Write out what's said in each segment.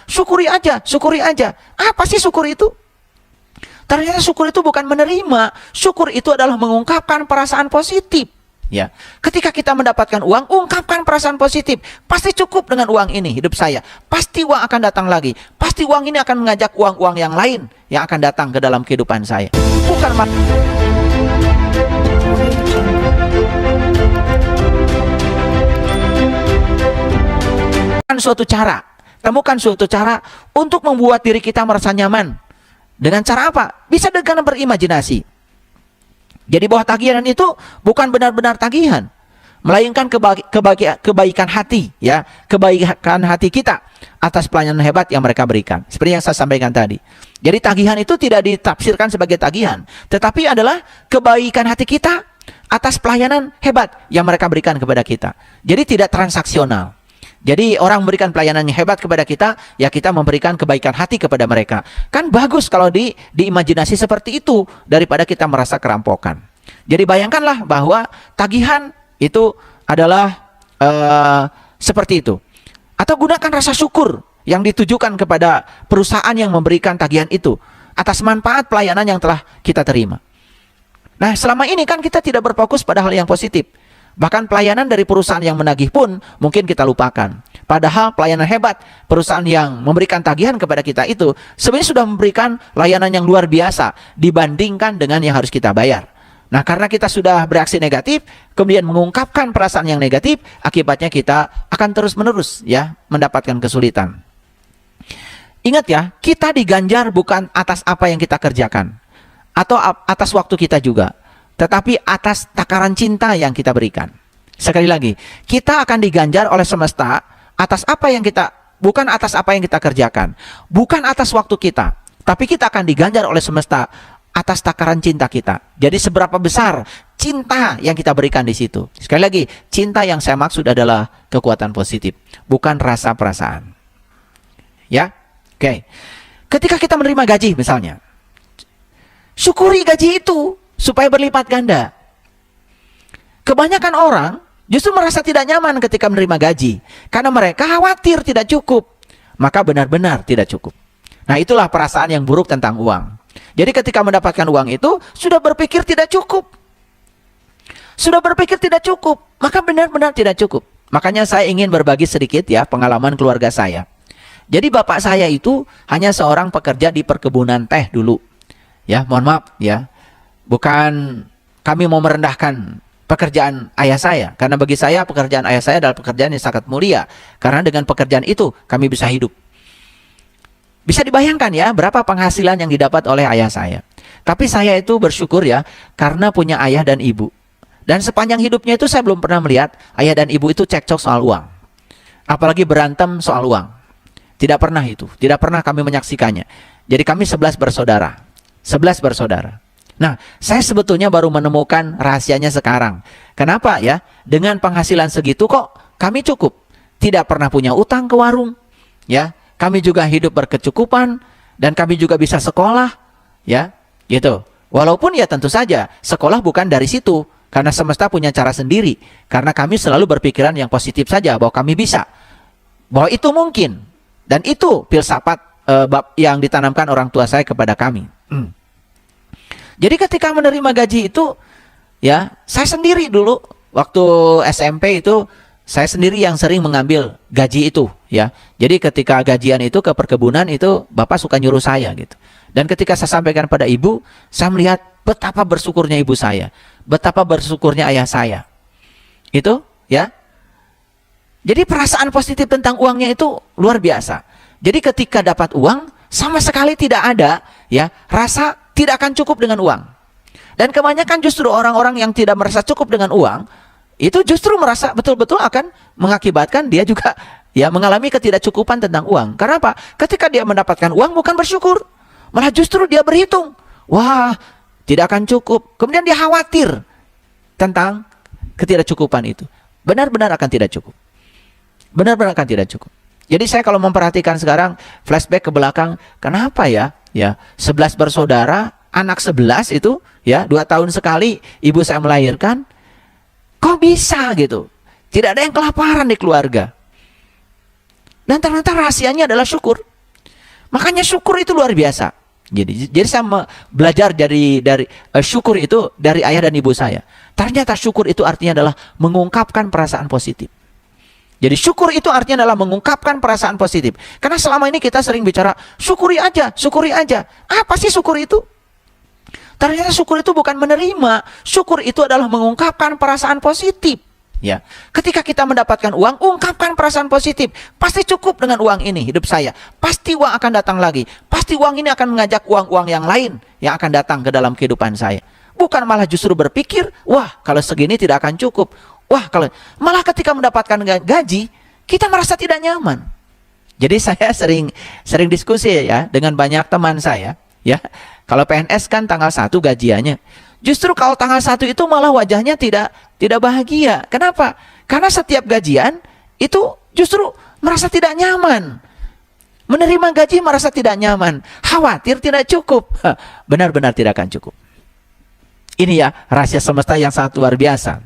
syukuri aja, syukuri aja. Apa sih syukur itu? Ternyata syukur itu bukan menerima. Syukur itu adalah mengungkapkan perasaan positif. Ya, ketika kita mendapatkan uang, ungkapkan perasaan positif. Pasti cukup dengan uang ini hidup saya. Pasti uang akan datang lagi. Pasti uang ini akan mengajak uang-uang yang lain yang akan datang ke dalam kehidupan saya. Bukan suatu cara. Temukan suatu cara untuk membuat diri kita merasa nyaman. Dengan cara apa? Bisa dengan berimajinasi. Jadi bahwa tagihan itu bukan benar-benar tagihan, melainkan kebaikan hati, ya, kebaikan hati kita atas pelayanan hebat yang mereka berikan. Seperti yang saya sampaikan tadi. Jadi tagihan itu tidak ditafsirkan sebagai tagihan, tetapi adalah kebaikan hati kita atas pelayanan hebat yang mereka berikan kepada kita. Jadi tidak transaksional. Jadi orang memberikan pelayanan yang hebat kepada kita, ya kita memberikan kebaikan hati kepada mereka. Kan bagus kalau diimajinasi seperti itu daripada kita merasa kerampokan. Jadi bayangkanlah bahwa tagihan itu adalah seperti itu. Atau gunakan rasa syukur yang ditujukan kepada perusahaan yang memberikan tagihan itu atas manfaat pelayanan yang telah kita terima. Nah, selama ini kan kita tidak berfokus pada hal yang positif. Bahkan pelayanan dari perusahaan yang menagih pun mungkin kita lupakan. Padahal pelayanan hebat perusahaan yang memberikan tagihan kepada kita itu sebenarnya sudah memberikan layanan yang luar biasa dibandingkan dengan yang harus kita bayar. Nah, karena kita sudah bereaksi negatif, kemudian mengungkapkan perasaan yang negatif, akibatnya kita akan terus-menerus ya mendapatkan kesulitan. Ingat ya, kita diganjar bukan atas apa yang kita kerjakan atau atas waktu kita juga, tetapi atas takaran cinta yang kita berikan. Sekali lagi, kita akan diganjar oleh semesta atas apa yang kita, bukan atas apa yang kita kerjakan, bukan atas waktu kita, tapi kita akan diganjar oleh semesta atas takaran cinta kita. Jadi seberapa besar cinta yang kita berikan di situ. Sekali lagi, cinta yang saya maksud adalah kekuatan positif, bukan rasa perasaan. Ya, oke. Ketika kita menerima gaji misalnya, syukuri gaji itu supaya berlipat ganda. Kebanyakan orang justru merasa tidak nyaman ketika menerima gaji karena mereka khawatir tidak cukup. Maka benar-benar tidak cukup. Nah, itulah perasaan yang buruk tentang uang. Jadi ketika mendapatkan uang itu sudah berpikir tidak cukup. Sudah berpikir tidak cukup, maka benar-benar tidak cukup. Makanya saya ingin berbagi sedikit ya pengalaman keluarga saya. Jadi bapak saya itu hanya seorang pekerja di perkebunan teh dulu. Ya, mohon maaf ya. Bukan kami mau merendahkan pekerjaan ayah saya. Karena bagi saya pekerjaan ayah saya adalah pekerjaan yang sangat mulia. Karena dengan pekerjaan itu kami bisa hidup. Bisa dibayangkan ya berapa penghasilan yang didapat oleh ayah saya. Tapi saya itu bersyukur ya karena punya ayah dan ibu. Dan sepanjang hidupnya itu saya belum pernah melihat ayah dan ibu itu cekcok soal uang. Apalagi berantem soal uang. Tidak pernah itu. Tidak pernah kami menyaksikannya. Jadi kami 11 bersaudara. 11 bersaudara. Nah, saya sebetulnya baru menemukan rahasianya sekarang. Kenapa ya? Dengan penghasilan segitu kok kami cukup. Tidak pernah punya utang ke warung. Ya, kami juga hidup berkecukupan dan kami juga bisa sekolah. Ya, gitu. Walaupun ya tentu saja sekolah bukan dari situ. Karena semesta punya cara sendiri. Karena kami selalu berpikiran yang positif saja bahwa kami bisa. Bahwa itu mungkin. Dan itu filsafat yang ditanamkan orang tua saya kepada kami. Jadi ketika menerima gaji itu, ya saya sendiri dulu waktu SMP itu saya sendiri yang sering mengambil gaji itu, ya. Jadi ketika gajian itu ke perkebunan itu bapak suka nyuruh saya gitu. Dan ketika saya sampaikan pada ibu, saya melihat betapa bersyukurnya ibu saya, betapa bersyukurnya ayah saya. Itu, ya. Jadi perasaan positif tentang uangnya itu luar biasa. Jadi ketika dapat uang sama sekali tidak ada, ya rasa tidak akan cukup dengan uang. Dan kebanyakan justru orang-orang yang tidak merasa cukup dengan uang, itu justru merasa betul-betul akan mengakibatkan dia juga ya mengalami ketidakcukupan tentang uang. Karena apa? Ketika dia mendapatkan uang bukan bersyukur, malah justru dia berhitung. Wah, tidak akan cukup. Kemudian dia khawatir tentang ketidakcukupan itu. Benar-benar akan tidak cukup. Benar-benar akan tidak cukup. Jadi saya kalau memperhatikan sekarang flashback ke belakang, kenapa ya? Ya, 11 bersaudara, anak 11 itu, ya, 2 tahun sekali ibu saya melahirkan. Kok bisa gitu? Tidak ada yang kelaparan di keluarga. Dan ternyata rahasianya adalah syukur. Makanya syukur itu luar biasa. Jadi saya belajar dari syukur itu dari ayah dan ibu saya. Ternyata syukur itu artinya adalah mengungkapkan perasaan positif. Jadi syukur itu artinya adalah mengungkapkan perasaan positif. Karena selama ini kita sering bicara syukuri aja, syukuri aja. Apa sih syukur itu? Ternyata syukur itu bukan menerima. Syukur itu adalah mengungkapkan perasaan positif. Ya, ketika kita mendapatkan uang, ungkapkan perasaan positif. Pasti cukup dengan uang ini hidup saya. Pasti uang akan datang lagi. Pasti uang ini akan mengajak uang-uang yang lain yang akan datang ke dalam kehidupan saya. Bukan malah justru berpikir, wah kalau segini tidak akan cukup. Wah kalau malah ketika mendapatkan gaji, kita merasa tidak nyaman. Jadi saya sering diskusi ya dengan banyak teman saya. Ya, kalau PNS kan tanggal 1 gajiannya. Justru kalau tanggal 1 itu malah wajahnya tidak bahagia. Kenapa? Karena setiap gajian itu justru merasa tidak nyaman. Menerima gaji merasa tidak nyaman. Khawatir tidak cukup. Benar-benar tidak akan cukup. Ini ya rahasia semesta yang sangat luar biasa.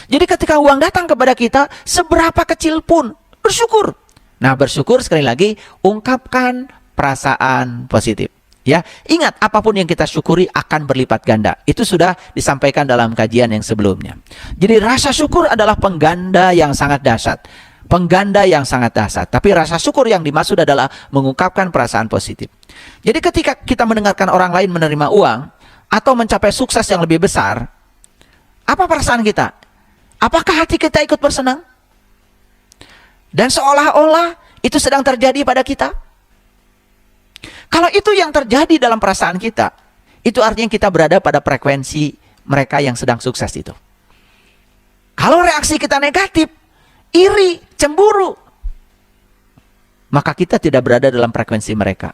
Jadi ketika uang datang kepada kita, seberapa kecil pun bersyukur. Nah, bersyukur sekali lagi, ungkapkan perasaan positif. Ya, ingat apapun yang kita syukuri akan berlipat ganda. Itu sudah disampaikan dalam kajian yang sebelumnya. Jadi rasa syukur adalah pengganda yang sangat dahsyat. Pengganda yang sangat dahsyat. Tapi rasa syukur yang dimaksud adalah mengungkapkan perasaan positif. Jadi ketika kita mendengarkan orang lain menerima uang atau mencapai sukses yang lebih besar, apa perasaan kita? Apakah hati kita ikut bersenang? Dan seolah-olah itu sedang terjadi pada kita. Kalau itu yang terjadi dalam perasaan kita, itu artinya kita berada pada frekuensi mereka yang sedang sukses itu. Kalau reaksi kita negatif, iri, cemburu, maka kita tidak berada dalam frekuensi mereka.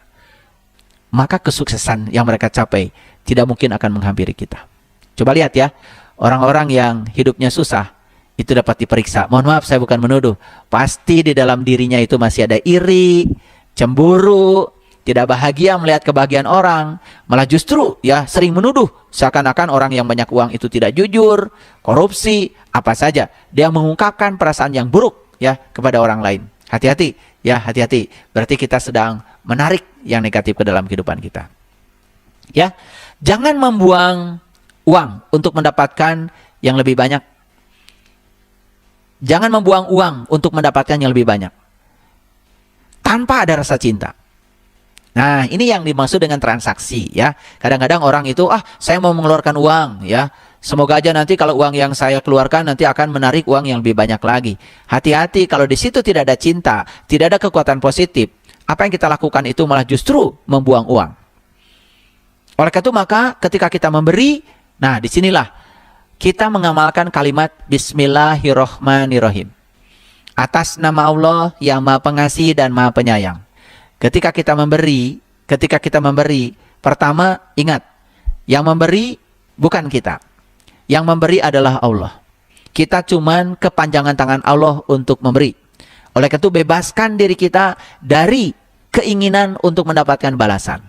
Maka kesuksesan yang mereka capai tidak mungkin akan menghampiri kita. Coba lihat ya, orang-orang yang hidupnya susah, itu dapat diperiksa. Mohon maaf, saya bukan menuduh. Pasti di dalam dirinya itu masih ada iri, cemburu, tidak bahagia melihat kebahagiaan orang, malah justru ya sering menuduh seakan-akan orang yang banyak uang itu tidak jujur, korupsi, apa saja. Dia mengungkapkan perasaan yang buruk ya kepada orang lain. Hati-hati, ya hati-hati. Berarti kita sedang menarik yang negatif ke dalam kehidupan kita. Ya, jangan membuang uang untuk mendapatkan yang lebih banyak. Jangan membuang uang untuk mendapatkan yang lebih banyak tanpa ada rasa cinta. Nah, ini yang dimaksud dengan transaksi ya. Kadang-kadang orang itu, saya mau mengeluarkan uang ya. Semoga aja nanti kalau uang yang saya keluarkan nanti akan menarik uang yang lebih banyak lagi. Hati-hati kalau di situ tidak ada cinta, tidak ada kekuatan positif. Apa yang kita lakukan itu malah justru membuang uang. Oleh karena itu maka ketika kita memberi, nah disinilah kita mengamalkan kalimat Bismillahirrohmanirrohim. Atas nama Allah yang Maha Pengasih dan Maha Penyayang. Ketika kita memberi, pertama ingat, yang memberi bukan kita. Yang memberi adalah Allah. Kita cuman kepanjangan tangan Allah untuk memberi. Oleh karena itu bebaskan diri kita dari keinginan untuk mendapatkan balasan.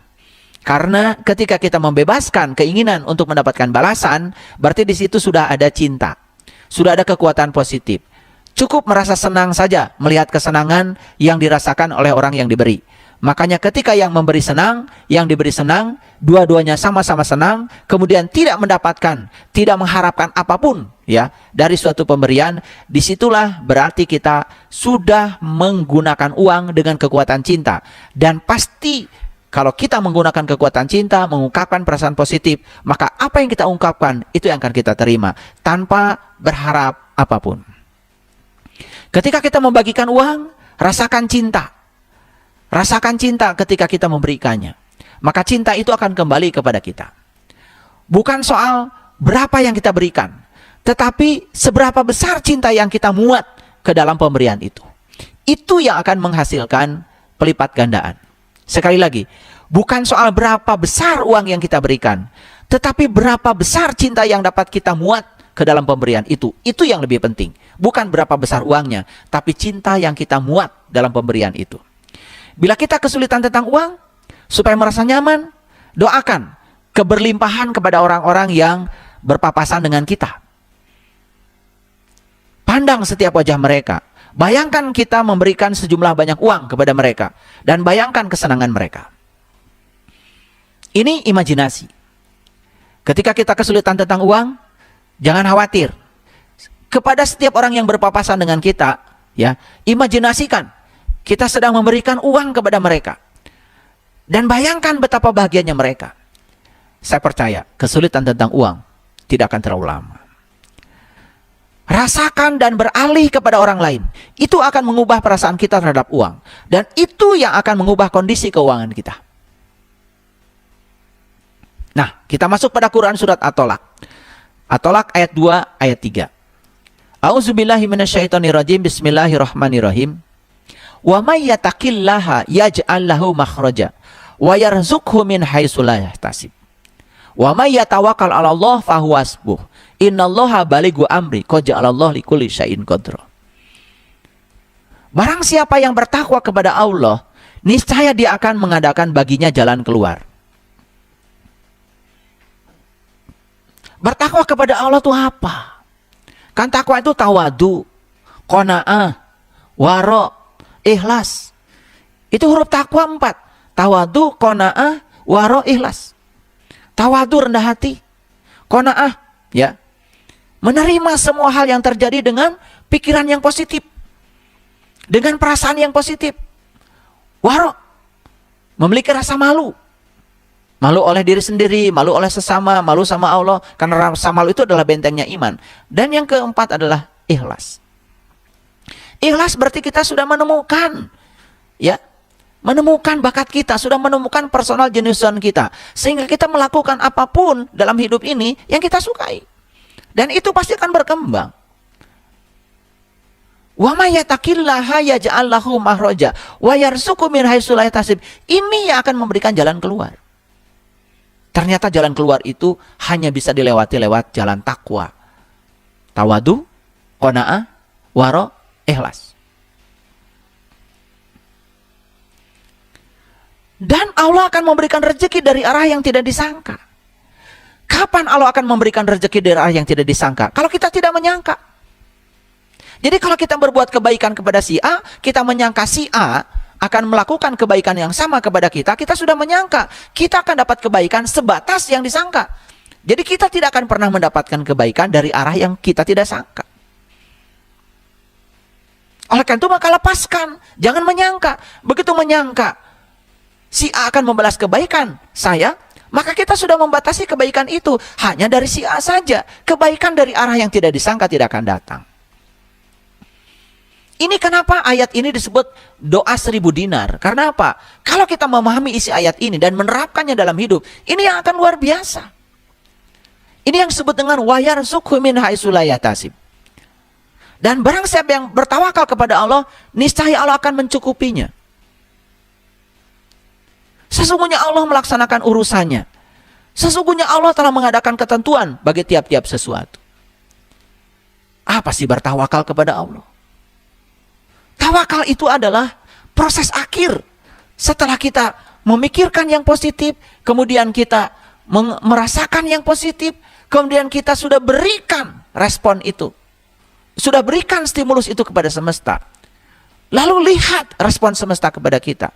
Karena ketika kita membebaskan keinginan untuk mendapatkan balasan, berarti di situ sudah ada cinta. Sudah ada kekuatan positif. Cukup merasa senang saja melihat kesenangan yang dirasakan oleh orang yang diberi. Makanya ketika yang memberi senang, yang diberi senang, dua-duanya sama-sama senang, kemudian tidak mendapatkan, tidak mengharapkan apapun ya dari suatu pemberian, disitulah berarti kita sudah menggunakan uang dengan kekuatan cinta. Dan pasti kalau kita menggunakan kekuatan cinta, mengungkapkan perasaan positif, maka apa yang kita ungkapkan, itu yang akan kita terima, tanpa berharap apapun. Ketika kita membagikan uang, rasakan cinta. Rasakan cinta ketika kita memberikannya. Maka cinta itu akan kembali kepada kita. Bukan soal berapa yang kita berikan, tetapi seberapa besar cinta yang kita muat ke dalam pemberian itu. Itu yang akan menghasilkan pelipat gandaan. Sekali lagi, bukan soal berapa besar uang yang kita berikan, tetapi berapa besar cinta yang dapat kita muat ke dalam pemberian itu. Itu yang lebih penting. Bukan berapa besar uangnya, tapi cinta yang kita muat dalam pemberian itu. Bila kita kesulitan tentang uang, supaya merasa nyaman, doakan keberlimpahan kepada orang-orang yang berpapasan dengan kita. Pandang setiap wajah mereka. Bayangkan kita memberikan sejumlah banyak uang kepada mereka. Dan bayangkan kesenangan mereka. Ini imajinasi. Ketika kita kesulitan tentang uang, jangan khawatir. Kepada setiap orang yang berpapasan dengan kita, ya, imajinasikan kita sedang memberikan uang kepada mereka. Dan bayangkan betapa bahagianya mereka. Saya percaya kesulitan tentang uang tidak akan terlalu lama. Rasakan dan beralih kepada orang lain. Itu akan mengubah perasaan kita terhadap uang. Dan itu yang akan mengubah kondisi keuangan kita. Nah, kita masuk pada Quran surat At-Tolak. At-Tolak ayat 2, ayat 3. A'udzubillahi minasyaitonirrajim. Bismillahirrahmanirrahim. Wa may yattaqillaha yaj'al lahu makhraja wa yarzuqhu min haitsu la yahtasib. Wa may yatawakkal 'ala Allah fahuwa hasbuh. Innallaha balighu amri qad ja'alallahu likulli syai'in qadra. Barang siapa yang bertakwa kepada Allah, niscaya dia akan mengadakan baginya jalan keluar. Bertakwa kepada Allah itu apa? Kan takwa itu tawadu, qanaah, wara, ikhlas. Itu huruf takwa 4. Tawadu, qanaah, wara, ikhlas. Tawadu rendah hati, qanaah, ya, menerima semua hal yang terjadi dengan pikiran yang positif, dengan perasaan yang positif. Wara, memiliki rasa malu. Malu oleh diri sendiri, malu oleh sesama, malu sama Allah. Karena rasa malu itu adalah bentengnya iman. Dan yang keempat adalah ikhlas. Ikhlas berarti kita sudah menemukan, ya, menemukan bakat kita, sudah menemukan personal jenusan kita, sehingga kita melakukan apapun dalam hidup ini yang kita sukai. Dan itu pasti akan berkembang. Wa may yattaqillaha yaj'al lahu makhraja wa yarzuqhu min haitsu la yahtasib. Ini yang akan memberikan jalan keluar. Ternyata jalan keluar itu hanya bisa dilewati lewat jalan takwa. Tawadu, qanaah, wara, ikhlas. Dan Allah akan memberikan rezeki dari arah yang tidak disangka. Kapan Allah akan memberikan rezeki dari arah yang tidak disangka? Kalau kita tidak menyangka. Jadi kalau kita berbuat kebaikan kepada si A, kita menyangka si A akan melakukan kebaikan yang sama kepada kita, kita sudah menyangka kita akan dapat kebaikan sebatas yang disangka. Jadi kita tidak akan pernah mendapatkan kebaikan dari arah yang kita tidak sangka. Oleh karena itu maka lepaskan, jangan menyangka. Begitu menyangka si A akan membalas kebaikan saya, maka kita sudah membatasi kebaikan itu hanya dari si A saja. Kebaikan dari arah yang tidak disangka tidak akan datang. Ini kenapa ayat ini disebut doa 1000 dinar. Karena apa? Kalau kita memahami isi ayat ini dan menerapkannya dalam hidup, ini yang akan luar biasa. Ini yang disebut dengan wa yarzuqhu min haitsu la yahtasib. Dan barang siapa yang bertawakal kepada Allah, niscaya Allah akan mencukupinya. Sesungguhnya Allah melaksanakan urusannya. Sesungguhnya Allah telah mengadakan ketentuan bagi tiap-tiap sesuatu. Apa sih bertawakal kepada Allah? Tawakal itu adalah proses akhir. Setelah kita memikirkan yang positif, kemudian kita merasakan yang positif, kemudian kita sudah berikan respon itu. Sudah berikan stimulus itu kepada semesta. Lalu lihat respon semesta kepada kita.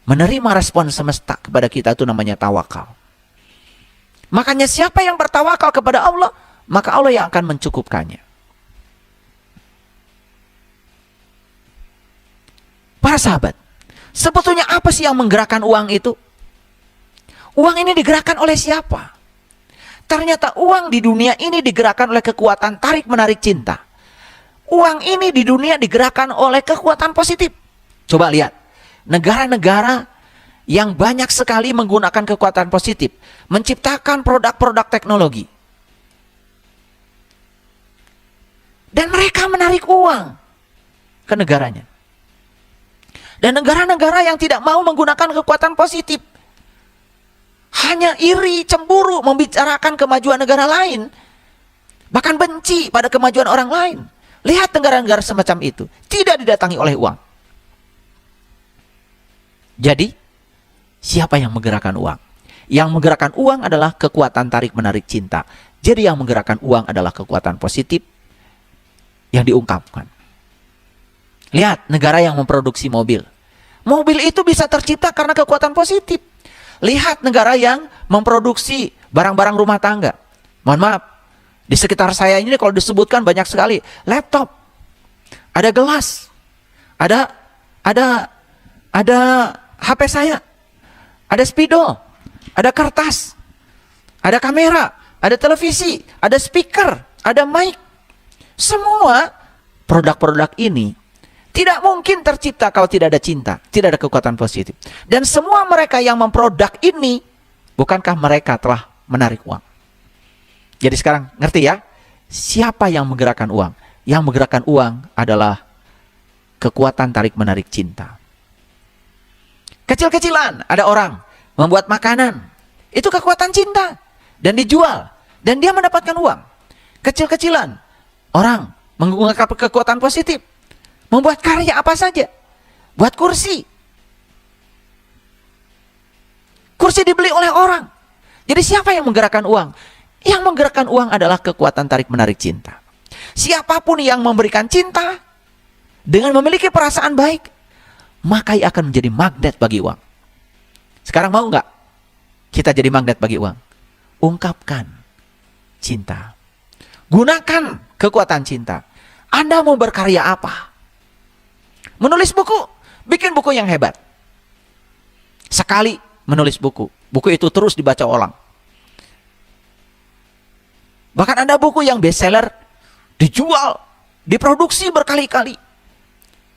Menerima respon semesta kepada kita itu namanya tawakal. Makanya siapa yang bertawakal kepada Allah, maka Allah yang akan mencukupkannya. Para sahabat, sebetulnya apa sih yang menggerakkan uang itu? Uang ini digerakkan oleh siapa? Ternyata uang di dunia ini digerakkan oleh kekuatan tarik-menarik cinta. Uang ini di dunia digerakkan oleh kekuatan positif. Coba lihat, negara-negara yang banyak sekali menggunakan kekuatan positif, menciptakan produk-produk teknologi. Dan mereka menarik uang ke negaranya. Dan negara-negara yang tidak mau menggunakan kekuatan positif, hanya iri, cemburu, membicarakan kemajuan negara lain, bahkan benci pada kemajuan orang lain. Lihat negara-negara semacam itu, tidak didatangi oleh uang. Jadi, siapa yang menggerakkan uang? Yang menggerakkan uang adalah kekuatan tarik-menarik cinta. Jadi yang menggerakkan uang adalah kekuatan positif yang diungkapkan. Lihat negara yang memproduksi mobil. Mobil itu bisa tercipta karena kekuatan positif. Lihat negara yang memproduksi barang-barang rumah tangga. Mohon maaf, di sekitar saya ini kalau disebutkan banyak sekali. Laptop, ada gelas, ada HP saya, ada spidol, ada kertas, ada kamera, ada televisi, ada speaker, ada mic. Semua produk-produk ini tidak mungkin tercipta kalau tidak ada cinta, tidak ada kekuatan positif. Dan semua mereka yang memproduk ini, bukankah mereka telah menarik uang? Jadi sekarang ngerti ya, siapa yang menggerakkan uang? Yang menggerakkan uang adalah kekuatan tarik-menarik cinta. Kecil-kecilan ada orang membuat makanan, itu kekuatan cinta, dan dijual, dan dia mendapatkan uang. Kecil-kecilan orang menggunakan kekuatan positif, membuat karya apa saja. Buat kursi. Kursi dibeli oleh orang. Jadi siapa yang menggerakkan uang? Yang menggerakkan uang adalah kekuatan tarik-menarik cinta. Siapapun yang memberikan cinta dengan memiliki perasaan baik, maka ia akan menjadi magnet bagi uang. Sekarang mau nggak kita jadi magnet bagi uang? Ungkapkan cinta. Gunakan kekuatan cinta. Anda mau berkarya apa? Menulis buku, bikin buku yang hebat. Sekali menulis buku, buku itu terus dibaca ulang. Bahkan ada buku yang bestseller, dijual, diproduksi berkali-kali,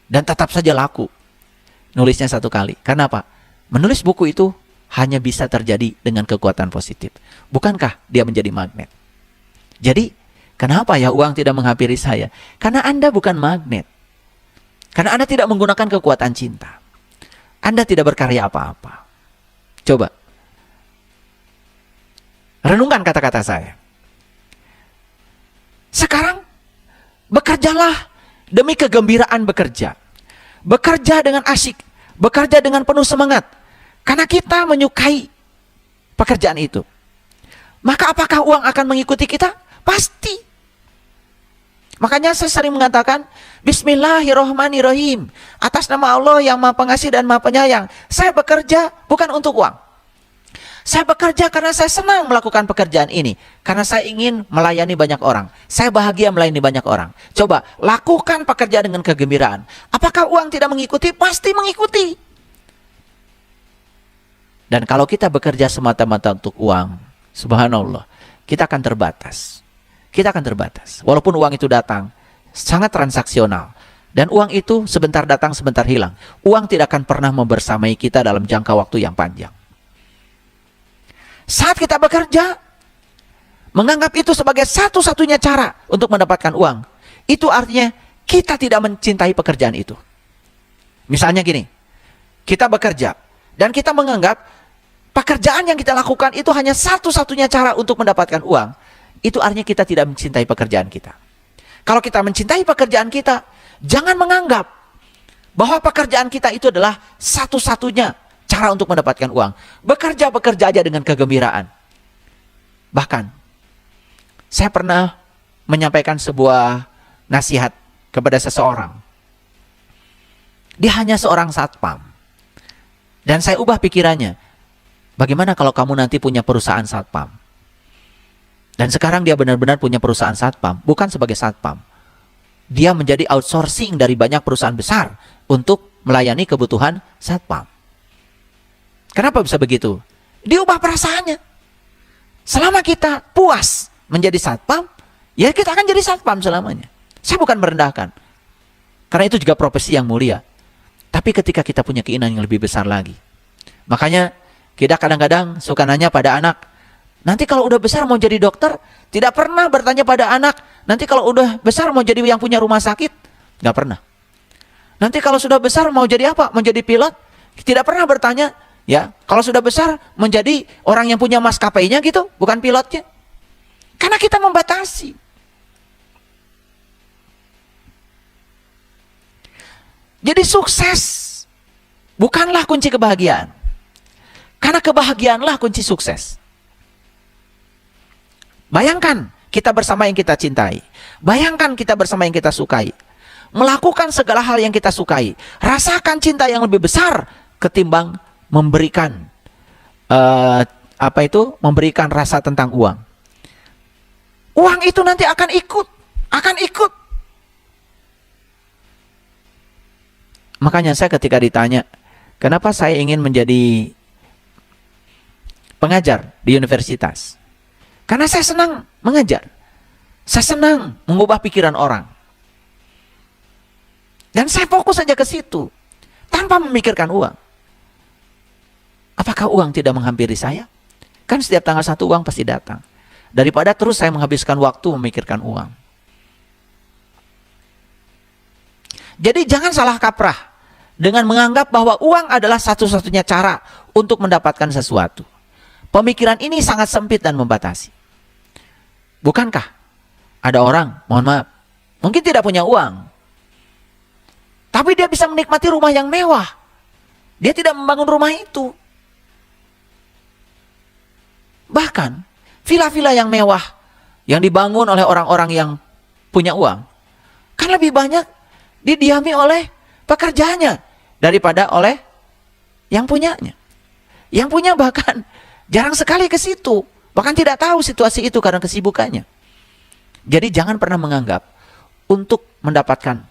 dan tetap saja laku. Nulisnya satu kali. Karena apa? Menulis buku itu hanya bisa terjadi dengan kekuatan positif. Bukankah dia menjadi magnet? Jadi, kenapa ya uang tidak menghampiri saya? Karena Anda bukan magnet. Karena Anda tidak menggunakan kekuatan cinta. Anda tidak berkarya apa-apa. Coba. Renungkan kata-kata saya. Sekarang, bekerjalah demi kegembiraan bekerja. Bekerja dengan asyik. Bekerja dengan penuh semangat. Karena kita menyukai pekerjaan itu. Maka apakah uang akan mengikuti kita? Pasti. Makanya saya sering mengatakan, Bismillahirrahmanirrahim. Atas nama Allah yang Maha Pengasih dan Maha Penyayang. Saya bekerja bukan untuk uang. Saya bekerja karena saya senang melakukan pekerjaan ini. Karena saya ingin melayani banyak orang. Saya bahagia melayani banyak orang. Coba, lakukan pekerjaan dengan kegembiraan. Apakah uang tidak mengikuti? Pasti mengikuti. Dan kalau kita bekerja semata-mata untuk uang, subhanallah, kita akan terbatas. Kita akan terbatas. Walaupun uang itu datang, sangat transaksional. Dan uang itu sebentar datang, sebentar hilang. Uang tidak akan pernah membersamai kita dalam jangka waktu yang panjang. Saat kita bekerja, menganggap itu sebagai satu-satunya cara untuk mendapatkan uang, itu artinya kita tidak mencintai pekerjaan itu. Misalnya gini, kita bekerja, dan kita menganggap pekerjaan yang kita lakukan itu hanya satu-satunya cara untuk mendapatkan uang. Itu artinya kita tidak mencintai pekerjaan kita. Kalau kita mencintai pekerjaan kita, jangan menganggap bahwa pekerjaan kita itu adalah satu-satunya cara untuk mendapatkan uang. Bekerja aja dengan kegembiraan. Bahkan, saya pernah menyampaikan sebuah nasihat kepada seseorang. Dia hanya seorang satpam. Dan saya ubah pikirannya. Bagaimana kalau kamu nanti punya perusahaan satpam? Dan sekarang dia benar-benar punya perusahaan satpam, bukan sebagai satpam. Dia menjadi outsourcing dari banyak perusahaan besar untuk melayani kebutuhan satpam. Kenapa bisa begitu? Diubah perasaannya. Selama kita puas menjadi satpam, ya kita akan jadi satpam selamanya. Saya bukan merendahkan. Karena itu juga profesi yang mulia. Tapi ketika kita punya keinginan yang lebih besar lagi. Makanya kita kadang-kadang suka nanya pada anak, nanti kalau udah besar mau jadi dokter, tidak pernah bertanya pada anak, nanti kalau udah besar mau jadi yang punya rumah sakit? Nggak pernah. Nanti kalau sudah besar mau jadi apa? Mau jadi pilot? Tidak pernah bertanya, ya, kalau sudah besar menjadi orang yang punya maskapainya gitu, bukan pilotnya. Karena kita membatasi. Jadi sukses bukanlah kunci kebahagiaan. Karena kebahagiaanlah kunci sukses. Bayangkan kita bersama yang kita cintai. Bayangkan kita bersama yang kita sukai. melakukan segala hal yang kita sukai. Rasakan cinta yang lebih besar ketimbang memberikan memberikan rasa tentang uang. Uang itu nanti akan ikut. Makanya saya ketika ditanya, kenapa saya ingin menjadi pengajar di universitas? Karena saya senang mengajar. Saya senang mengubah pikiran orang. Dan saya fokus saja ke situ, tanpa memikirkan uang. Apakah uang tidak menghampiri saya? Kan setiap tanggal 1 uang pasti datang. Daripada terus saya menghabiskan waktu memikirkan uang. Jadi jangan salah kaprah dengan menganggap bahwa uang adalah satu-satunya cara untuk mendapatkan sesuatu. Pemikiran ini sangat sempit dan membatasi. Bukankah ada orang, mohon maaf, mungkin tidak punya uang, tapi dia bisa menikmati rumah yang mewah. Dia tidak membangun rumah itu. Bahkan villa-villa yang mewah yang dibangun oleh orang-orang yang punya uang kan lebih banyak didiami oleh pekerjanya daripada oleh yang punyanya. Yang punya bahkan jarang sekali ke situ, bahkan tidak tahu situasi itu karena kesibukannya. Jadi jangan pernah menganggap untuk mendapatkan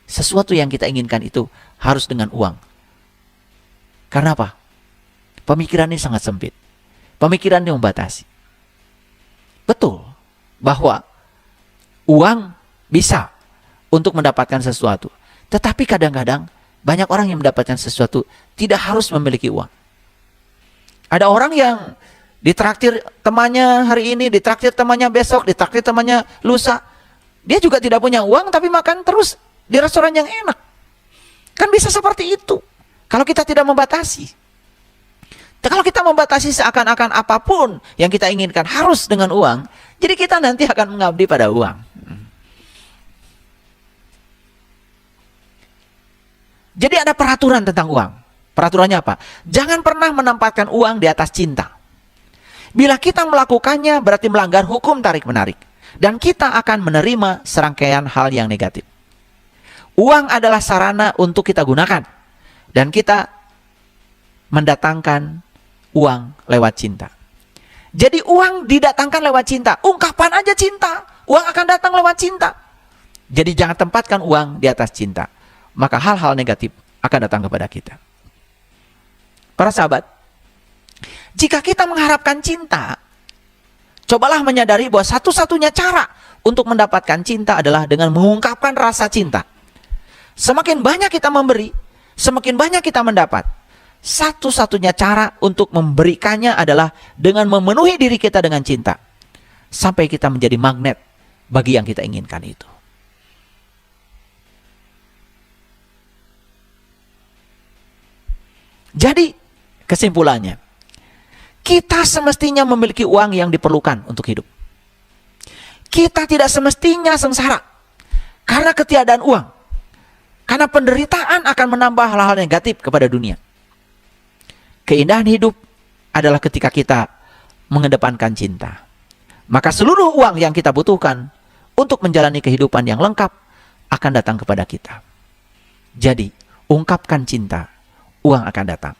sesuatu yang kita inginkan itu harus dengan uang. Karena apa? Pemikiran ini sangat sempit. Pemikiran ini membatasi. Betul bahwa uang bisa untuk mendapatkan sesuatu. Tetapi kadang-kadang banyak orang yang mendapatkan sesuatu tidak harus memiliki uang. Ada orang yang ditraktir temannya hari ini, ditraktir temannya besok, ditraktir temannya lusa. Dia juga tidak punya uang tapi makan terus di restoran yang enak. Kan bisa seperti itu kalau kita tidak membatasi. Kalau kita membatasi seakan-akan apapun yang kita inginkan harus dengan uang, jadi kita nanti akan mengabdi pada uang. Jadi ada peraturan tentang uang. Peraturannya apa? Jangan pernah menempatkan uang di atas cinta. Bila kita melakukannya berarti melanggar hukum tarik-menarik. Dan kita akan menerima serangkaian hal yang negatif. Uang adalah sarana untuk kita gunakan. Dan kita mendatangkan uang lewat cinta. Jadi uang didatangkan lewat cinta. Ungkapan aja cinta. Uang akan datang lewat cinta. Jadi jangan tempatkan uang di atas cinta. Maka hal-hal negatif akan datang kepada kita. Para sahabat, jika kita mengharapkan cinta, cobalah menyadari bahwa satu-satunya cara untuk mendapatkan cinta adalah dengan mengungkapkan rasa cinta. Semakin banyak kita memberi, semakin banyak kita mendapat. Satu-satunya cara untuk memberikannya adalah dengan memenuhi diri kita dengan cinta. Sampai kita menjadi magnet bagi yang kita inginkan itu. Jadi, kesimpulannya, kita semestinya memiliki uang yang diperlukan untuk hidup. Kita tidak semestinya sengsara karena ketiadaan uang. Karena penderitaan akan menambah hal-hal negatif kepada dunia. Keindahan hidup adalah ketika kita mengedepankan cinta. Maka seluruh uang yang kita butuhkan untuk menjalani kehidupan yang lengkap akan datang kepada kita. Jadi, ungkapkan cinta, uang akan datang.